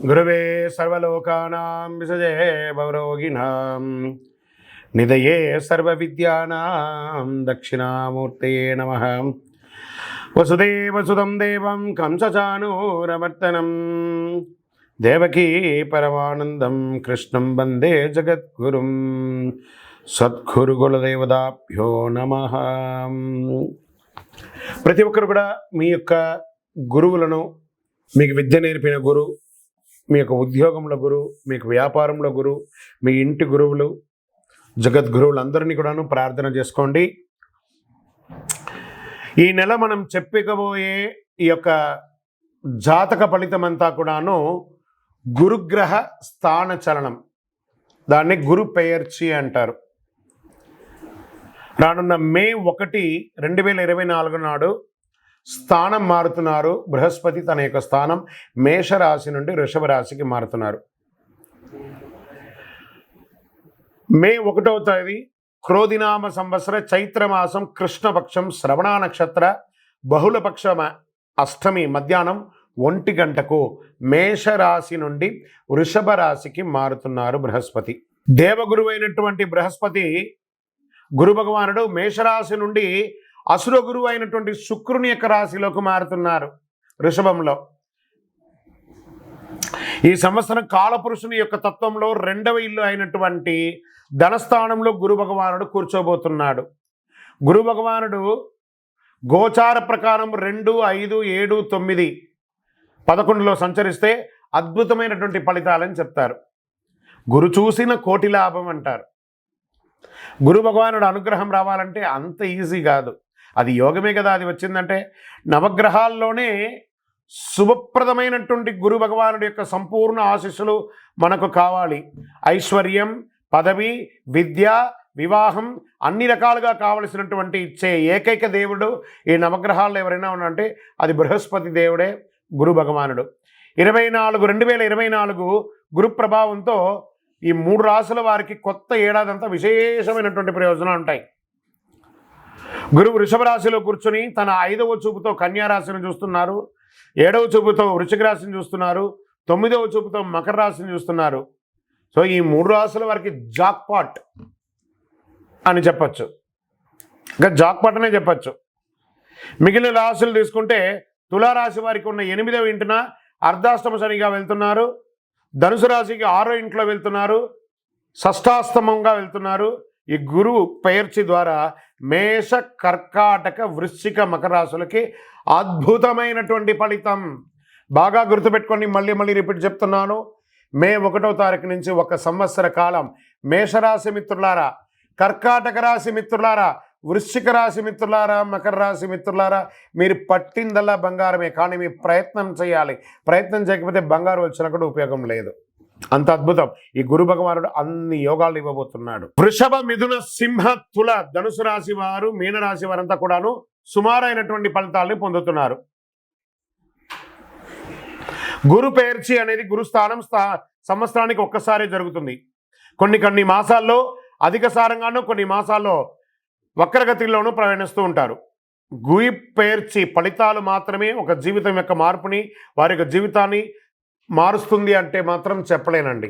గురవే సర్వలోకానాం విసజే భవరోగిణాం నిదయే సర్వవిద్యానాం దక్షిణామూర్తయే నమః. వసుదేవసుతం దేవం కంసచానూరమర్దనం దేవకీ పరమానందం కృష్ణం వందే జగద్గురుం. సద్గురుకులదేవతాభ్యో నమః. ప్రతి ఒక్కరు కూడా మీ యొక్క గురువులను, మీకు విద్య నేర్పిన గురువు, మీ యొక్క ఉద్యోగంలో గురువు, మీకు వ్యాపారంలో గురువు, మీ ఇంటి గురువులు, జగద్గురువులందరినీ కూడాను ప్రార్థన చేసుకోండి. ఈ నెల మనం చెప్పుకోబోయే ఈ యొక్క జాతక ఫలితం అంతా కూడాను గురుగ్రహ స్థాన చలనం, దాన్ని గురు పెయర్చి అంటారు. రానున్న మే 1, 2024 నాడు స్థానం మారుతున్నారు. బృహస్పతి తన యొక్క స్థానం మేషరాశి నుండి వృషభ రాశికి మారుతున్నారు. మే 1వ తేదీ క్రోధినామ సంవత్సర చైత్రమాసం కృష్ణపక్షం శ్రవణ నక్షత్ర బహుళపక్ష అష్టమి మధ్యాహ్నం 1 గంటకు మేషరాశి నుండి వృషభ రాశికి మారుతున్నారు బృహస్పతి. దేవగురువు అయినటువంటి బృహస్పతి గురు భగవానుడు మేషరాశి నుండి అసుర గురువు అయినటువంటి శుక్రుని యొక్క రాశిలోకి మారుతున్నారు వృషభంలో. ఈ సంవత్సరం కాలపురుషుని యొక్క తత్వంలో 2వ ఇల్లు అయినటువంటి ధనస్థానంలో గురు భగవానుడు కూర్చోబోతున్నాడు. గురు భగవానుడు గోచార ప్రకారం 2, 5, 7, 9, 11లో సంచరిస్తే అద్భుతమైనటువంటి ఫలితాలని చెప్తారు. గురు చూసిన కోటి లాభం అంటారు. గురు భగవానుడు అనుగ్రహం రావాలంటే అంత ఈజీ కాదు. అది యోగమే కదా. అది వచ్చిందంటే నవగ్రహాల్లోనే శుభప్రదమైనటువంటి గురు భగవానుడి యొక్క సంపూర్ణ ఆశీస్సులు మనకు కావాలి. ఐశ్వర్యం, పదవి, విద్య, వివాహం అన్ని రకాలుగా కావలసినటువంటి ఇచ్చే ఏకైక దేవుడు ఈ నవగ్రహాల్లో ఎవరైనా ఉన్నారంటే అది బృహస్పతి దేవుడే, గురు భగవానుడు. 2024 గురు ప్రభావంతో ఈ 3 రాశుల వారికి కొత్త ఏడాదంతా విశేషమైనటువంటి ప్రయోజనాలు ఉంటాయి. గురువు వృషభ రాశిలో కూర్చొని తన 5వ చూపుతో కన్యా రాశిని చూస్తున్నారు, 7వ చూపుతో వృశ్చిక రాశిని చూస్తున్నారు, 9వ చూపుతో మకర రాశిని చూస్తున్నారు. సో ఈ 3 రాశుల వారికి జాక్పాట్ అని చెప్పచ్చు, ఇంకా జాక్పాట్ అనే చెప్పచ్చు. మిగిలిన రాశులు తీసుకుంటే తులారాశి వారికి ఉన్న 8వ ఇంటిన అర్ధాష్టమ శనిగా వెళ్తున్నారు, ధనుసు రాశికి 6వ ఇంట్లో వెళ్తున్నారు, షష్టాష్టమంగా వెళ్తున్నారు. ఈ గురువు పెయర్చి ద్వారా మేష, కర్కాటక, వృశ్చిక, మకర రాశులకి అద్భుతమైనటువంటి ఫలితం. బాగా గుర్తుపెట్టుకొని మళ్ళీ రిపీట్ చెప్తున్నాను. మే 1వ తారీఖు నుంచి 1 సంవత్సర కాలం మేషరాశి మిత్రులారా, కర్కాటక రాశి మిత్రులారా, వృశ్చిక రాశి మిత్రులారా, మకర రాశి మిత్రులారా, మీరు పట్టిందల్లా బంగారమే. కానీ మీ ప్రయత్నం చేయాలి. ప్రయత్నం చేయకపోతే బంగారు వచ్చినా కూడా ఉపయోగం లేదు. అంత అద్భుతం. ఈ గురు భగవానుడు అన్ని యోగాలు ఇవ్వబోతున్నాడు. వృషభ, మిథున, సింహ, తుల, ధనుసు రాశి వారు, మీనరాశి వారంతా కూడాను సుమారైనటువంటి ఫలితాలని పొందుతున్నారు. గురు పెయర్చి అనేది గురుస్థానం సంవత్సరానికి ఒక్కసారి జరుగుతుంది. కొన్ని మాసాల్లో అధిక సారంగానూ, కొన్ని మాసాల్లో వక్రగతిలోనూ ప్రయాణిస్తూ ఉంటారు. గురు పెయర్చి ఫలితాలు మాత్రమే ఒక జీవితం యొక్క మార్పుని, వారి యొక్క జీవితాన్ని మారుస్తుంది అంటే మాత్రం చెప్పలేనండి.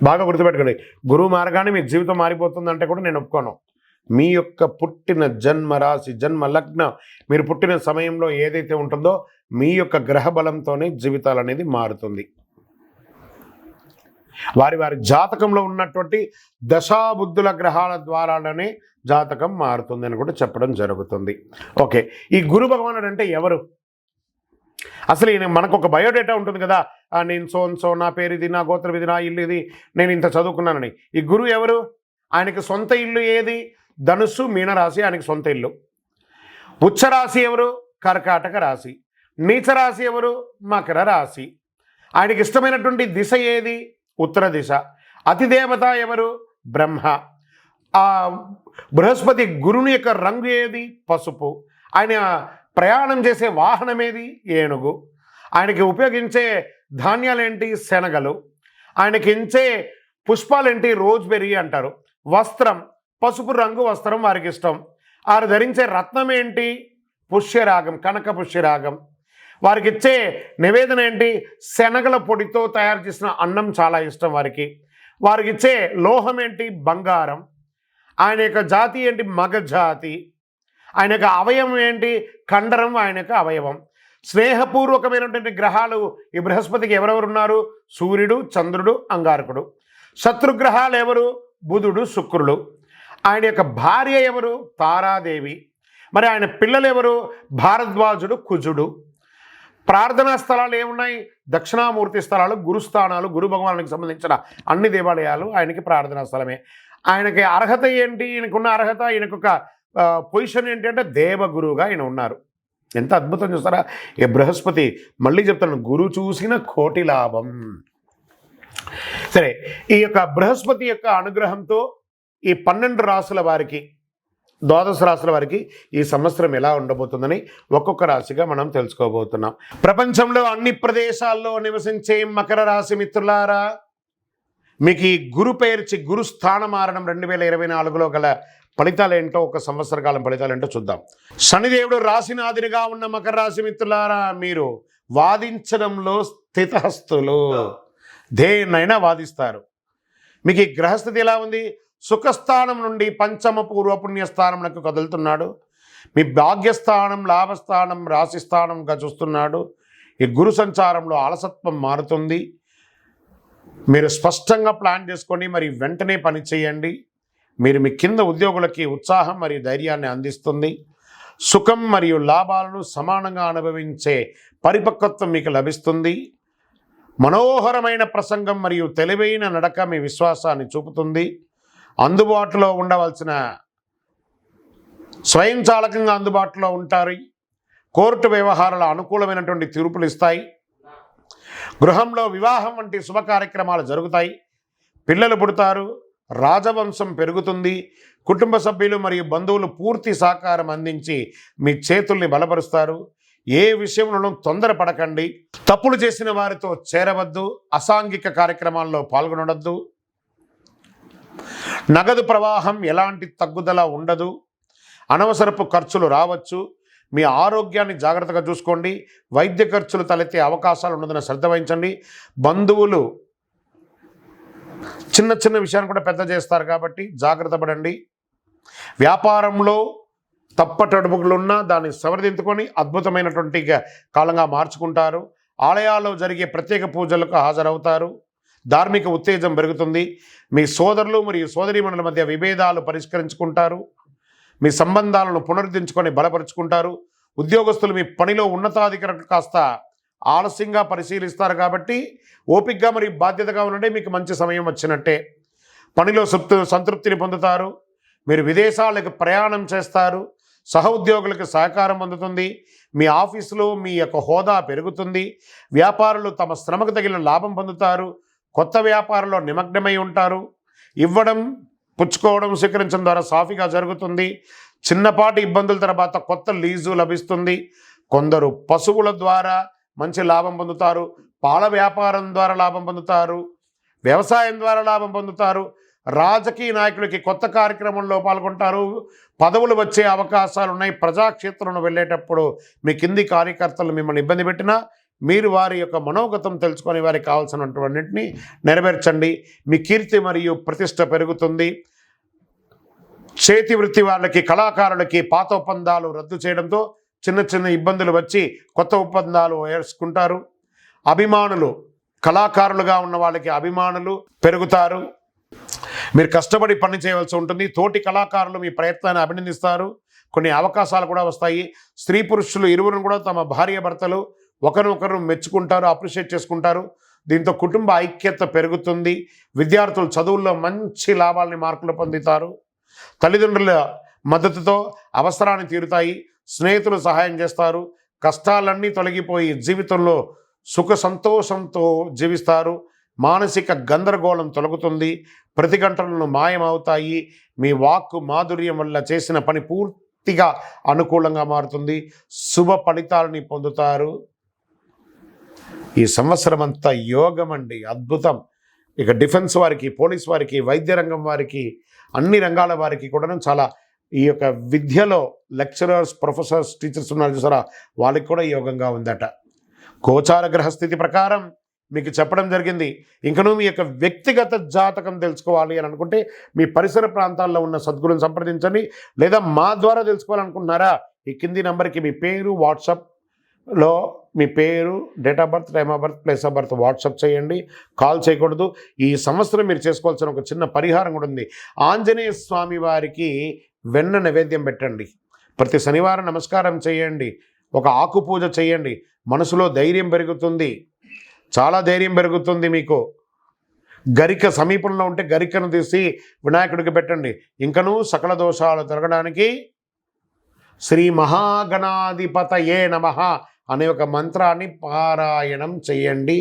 బాగా గుర్తుపెట్టుకోండి. గురువు మారగానే మీ జీవితం మారిపోతుందంటే కూడా నేను ఒప్పుకోను. మీ యొక్క పుట్టిన జన్మ రాశి, జన్మ లగ్నం, మీరు పుట్టిన సమయంలో ఏదైతే ఉంటుందో మీ యొక్క గ్రహ బలంతోనే జీవితాలు అనేది మారుతుంది. వారి జాతకంలో ఉన్నటువంటి దశాబుద్ధుల గ్రహాల ద్వారానే జాతకం మారుతుంది అని కూడా చెప్పడం జరుగుతుంది. ఓకే, ఈ గురు భగవానుడు అంటే ఎవరు? అసలు మనకు ఒక బయోడేటా ఉంటుంది కదా. నేను సో నా పేరు ఇది, నా గోత్రం ఇది, నా ఇల్లు ఇది, నేను ఇంత చదువుకున్నానని. ఈ గురువు ఎవరు? ఆయనకి సొంత ఇల్లు ఏది? ధనుస్సు, మీనరాశి ఆయనకి సొంత ఇల్లు. ఉచ్చరాశి ఎవరు? కర్కాటక రాశి. నీచరాశి ఎవరు? మకర రాశి. ఆయనకి ఇష్టమైనటువంటి దిశ ఏది? ఉత్తర దిశ. అతిదేవత ఎవరు? బ్రహ్మ. బృహస్పతి గురుని యొక్క రంగు ఏది? పసుపు. ఆయన ప్రయాణం చేసే వాహనం ఏది? ఏనుగు. ఆయనకి ఉపయోగించే ధాన్యాలేంటి? శనగలు. ఆయనకి ఇచ్చే పుష్పాలేంటి? రోజ్బెర్రీ అంటారు. వస్త్రం పసుపు రంగు వస్త్రం వారికి ఇష్టం. ఆయన ధరించే రత్నం ఏంటి? పుష్యరాగం, కనక పుష్యరాగం. వారికి ఇచ్చే నివేదన ఏంటి? శనగల పొడితో తయారు చేసిన అన్నం చాలా ఇష్టం వారికి. వారికి ఇచ్చే లోహం ఏంటి? బంగారం. ఆయన యొక్క జాతి ఏంటి? మగ జాతి. ఆయన యొక్క అవయవం ఏంటి? కండరం ఆయన యొక్క అవయవం. స్నేహపూర్వకమైనటువంటి గ్రహాలు ఈ బృహస్పతికి ఎవరెవరు ఉన్నారు? సూర్యుడు, చంద్రుడు, అంగారకుడు. శత్రుగ్రహాలు ఎవరు? బుధుడు, శుక్రుడు. ఆయన యొక్క భార్య ఎవరు? తారాదేవి. మరి ఆయన పిల్లలు ఎవరు? భారద్వాజుడు, కుజుడు. ప్రార్థనా స్థలాలు ఏమున్నాయి? దక్షిణామూర్తి స్థలాలు, గురుస్థానాలు, గురు భగవానునికి సంబంధించిన అన్ని దేవాలయాలు ఆయనకి ప్రార్థనా స్థలమే. ఆయనకి అర్హత ఏంటి? ఈయనకున్న అర్హత, ఈయనకొక పొజిషన్ ఏంటి అంటే దేవగురువుగా ఆయన ఉన్నారు. ఎంత అద్భుతం చూస్తారా ఈ బృహస్పతి. మళ్ళీ చెప్తాను, గురు చూసిన కోటి లాభం. సరే, ఈ యొక్క బృహస్పతి యొక్క అనుగ్రహంతో ఈ 12 రాసుల వారికి, ద్వాదశ రాశుల వారికి ఈ సంవత్సరం ఎలా ఉండబోతుందని ఒక్కొక్క రాశిగా మనం తెలుసుకోబోతున్నాం. ప్రపంచంలో అన్ని ప్రదేశాల్లో నివసించే మకర రాశి మిత్రులారా, మీకు ఈ గురు పేర్చి గురు స్థాన మారణం 2024లో గల ఫలితాలు ఏంటో, ఒక సంవత్సర కాలం ఫలితాలు ఏంటో చూద్దాం. శనిదేవుడు రాశినాథునిగా ఉన్న మకర రాశి మిత్రులారా, మీరు వాదించడంలో స్థితహస్తులు, దేన్నైనా వాదిస్తారు. మీకు ఈ గ్రహస్థితి ఎలా ఉంది? సుఖస్థానం నుండి పంచమ పూర్వపుణ్యస్థానంకు కదులుతున్నాడు. మీ భాగ్యస్థానం, లాభస్థానం, రాశిస్థానంగా చూస్తున్నాడు. ఈ గురు సంచారంలో అలసత్వం మారుతుంది. మీరు స్పష్టంగా ప్లాన్ చేసుకొని మరి వెంటనే పని చేయండి. మీరు మీ కింద ఉద్యోగులకి ఉత్సాహం మరియు ధైర్యాన్ని అందిస్తుంది. సుఖం మరియు లాభాలను సమానంగా అనుభవించే పరిపక్వత్వం మీకు లభిస్తుంది. మనోహరమైన ప్రసంగం మరియు తెలివైన నడక మీ విశ్వాసాన్ని చూపుతుంది. అందుబాటులో ఉండవలసిన స్వయంచాలకంగా అందుబాటులో ఉంటారు. కోర్టు వ్యవహారాల అనుకూలమైనటువంటి తీర్పులు ఇస్తాయి. గృహంలో వివాహం వంటి శుభ కార్యక్రమాలు జరుగుతాయి. పిల్లలు పుడతారు. రాజవంశం పెరుగుతుంది. కుటుంబ సభ్యులు మరియు బంధువులు పూర్తి సహకారం అందించి మీ చేతుల్ని బలపరుస్తారు. ఏ విషయంలోనూ తొందరపడకండి. తప్పులు చేసిన వారితో చేరవద్దు. అసాంఘిక కార్యక్రమాల్లో పాల్గొనవద్దు. నగదు ప్రవాహం ఎలాంటి తగ్గుదల ఉండదు. అనవసరపు ఖర్చులు రావచ్చు. మీ ఆరోగ్యాన్ని జాగ్రత్తగా చూసుకోండి. వైద్య ఖర్చులు తలెత్తే అవకాశాలు ఉన్నదని శ్రద్ధ వహించండి. బంధువులు చిన్న చిన్న విషయాన్ని కూడా పెద్ద చేస్తారు కాబట్టి జాగ్రత్త పడండి. వ్యాపారంలో తప్పటడుపులున్నా దాన్ని సవరించుకొని అద్భుతమైనటువంటి కాలంగా మార్చుకుంటారు. ఆలయాల్లో జరిగే ప్రత్యేక పూజలకు హాజరవుతారు. ధార్మిక ఉత్తేజం పెరుగుతుంది. మీ సోదరులు మరియు సోదరీమణుల మధ్య విభేదాలు పరిష్కరించుకుంటారు. మీ సంబంధాలను పునరుద్ధరించుకొని బలపరుచుకుంటారు. ఉద్యోగస్తులు మీ పనిలో ఉన్నతాధికారులు కాస్త ఆలస్యంగా పరిశీలిస్తారు కాబట్టి ఓపికగా మరియు బాధ్యతగా ఉండే మీకు మంచి సమయం వచ్చినట్టే. పనిలో సంతృప్తిని పొందుతారు. మీరు విదేశాలకు ప్రయాణం చేస్తారు. సహ ఉద్యోగులకు సహకారం అందుతుంది. మీ ఆఫీసులో మీ యొక్క హోదా పెరుగుతుంది. వ్యాపారులు తమ శ్రమకు తగిన లాభం పొందుతారు. కొత్త వ్యాపారంలో నిమగ్నమై ఉంటారు. ఇవ్వడం, పుచ్చుకోవడం, స్వీకరించడం ద్వారా సాఫీగా జరుగుతుంది. చిన్నపాటి ఇబ్బందుల తర్వాత కొత్త లీజు లభిస్తుంది. కొందరు పశువుల ద్వారా మంచి లాభం పొందుతారు. పాల వ్యాపారం ద్వారా లాభం పొందుతారు. వ్యవసాయం ద్వారా లాభం పొందుతారు. రాజకీయ నాయకులకి కొత్త కార్యక్రమంలో పాల్గొంటారు. పదవులు వచ్చే అవకాశాలు ఉన్నాయి. ప్రజాక్షేత్రంలో వెళ్ళేటప్పుడు మీ కింది కార్యకర్తలు మిమ్మల్ని ఇబ్బంది పెట్టినా మీరు వారి యొక్క మనోగతం తెలుసుకొని వారికి కావాల్సినటువంటిని నెరవేర్చండి. మీ కీర్తి మరియు ప్రతిష్ట పెరుగుతుంది. చేతి వృత్తి వాళ్ళకి, కళాకారులకి పాత ఒప్పందాలు రద్దు చేయడంతో చిన్న చిన్న ఇబ్బందులు వచ్చి కొత్త ఒప్పందాలు వేసుకుంటారు. అభిమానులు, కళాకారులుగా ఉన్న వాళ్ళకి అభిమానులు పెరుగుతారు. మీరు కష్టపడి పని చేయవలసి ఉంటుంది. తోటి కళాకారులు మీ ప్రయత్నాన్ని అభినందిస్తారు. కొన్ని అవకాశాలు కూడా వస్తాయి. స్త్రీ పురుషులు ఇరువురు కూడా తమ భార్య భర్తలు ఒకరినొకరు మెచ్చుకుంటారు, అప్రిషియేట్ చేసుకుంటారు. దీంతో కుటుంబ ఐక్యత పెరుగుతుంది. విద్యార్థులు చదువుల్లో మంచి లాభాలని, మార్కులు పొందుతారు. తల్లిదండ్రుల మద్దతుతో అవసరాన్ని తీరుతాయి. స్నేహితులు సహాయం చేస్తారు. కష్టాలన్నీ తొలగిపోయి జీవితంలో సుఖ సంతోషంతో జీవిస్తారు. మానసిక గందరగోళం తొలగుతుంది. ప్రతిఘటనలు మాయమవుతాయి. మీ వాక్కు మాధుర్యం వల్ల చేసిన పని పూర్తిగా అనుకూలంగా మారుతుంది. శుభ ఫలితాలని పొందుతారు. ఈ సంవత్సరం అంతా యోగం అండి, అద్భుతం. ఇక డిఫెన్స్ వారికి, పోలీస్ వారికి, వైద్య రంగం వారికి, అన్ని రంగాల వారికి కూడా చాలా ఈ యొక్క విద్యలో లెక్చరర్స్, ప్రొఫెసర్స్, టీచర్స్ ఉన్నారు చూసారా, వాళ్ళకి కూడా యోగంగా ఉందట. గోచార గ్రహస్థితి ప్రకారం మీకు చెప్పడం జరిగింది. ఇంకనూ మీ యొక్క వ్యక్తిగత జాతకం తెలుసుకోవాలి అని అనుకుంటే మీ పరిసర ప్రాంతాల్లో ఉన్న సద్గురుని సంప్రదించండి. లేదా మా ద్వారా తెలుసుకోవాలనుకుంటున్నారా, ఈ కింది నంబర్కి మీ పేరు, వాట్సాప్లో మీ పేరు, date of birth, time of birth, place of birth WhatsApp చేయండి. కాల్ చేయకూడదు. ఈ సంవత్సరం మీరు చేసుకోవాల్సిన ఒక చిన్న పరిహారం కూడా ఉంది. ఆంజనేయ స్వామి వారికి వెన్న నైవేద్యం పెట్టండి. ప్రతి శనివారం నమస్కారం చేయండి. ఒక ఆకు పూజ చేయండి. మనసులో ధైర్యం పెరుగుతుంది, చాలా ధైర్యం పెరుగుతుంది మీకు. గరిక సమీపంలో ఉంటే గరికను తీసి వినాయకుడికి పెట్టండి. ఇంకనూ సకల దోషాలు తొలగడానికి శ్రీ మహాగణాధిపతయే నమః అనే ఒక మంత్రాన్ని పారాయణం చేయండి.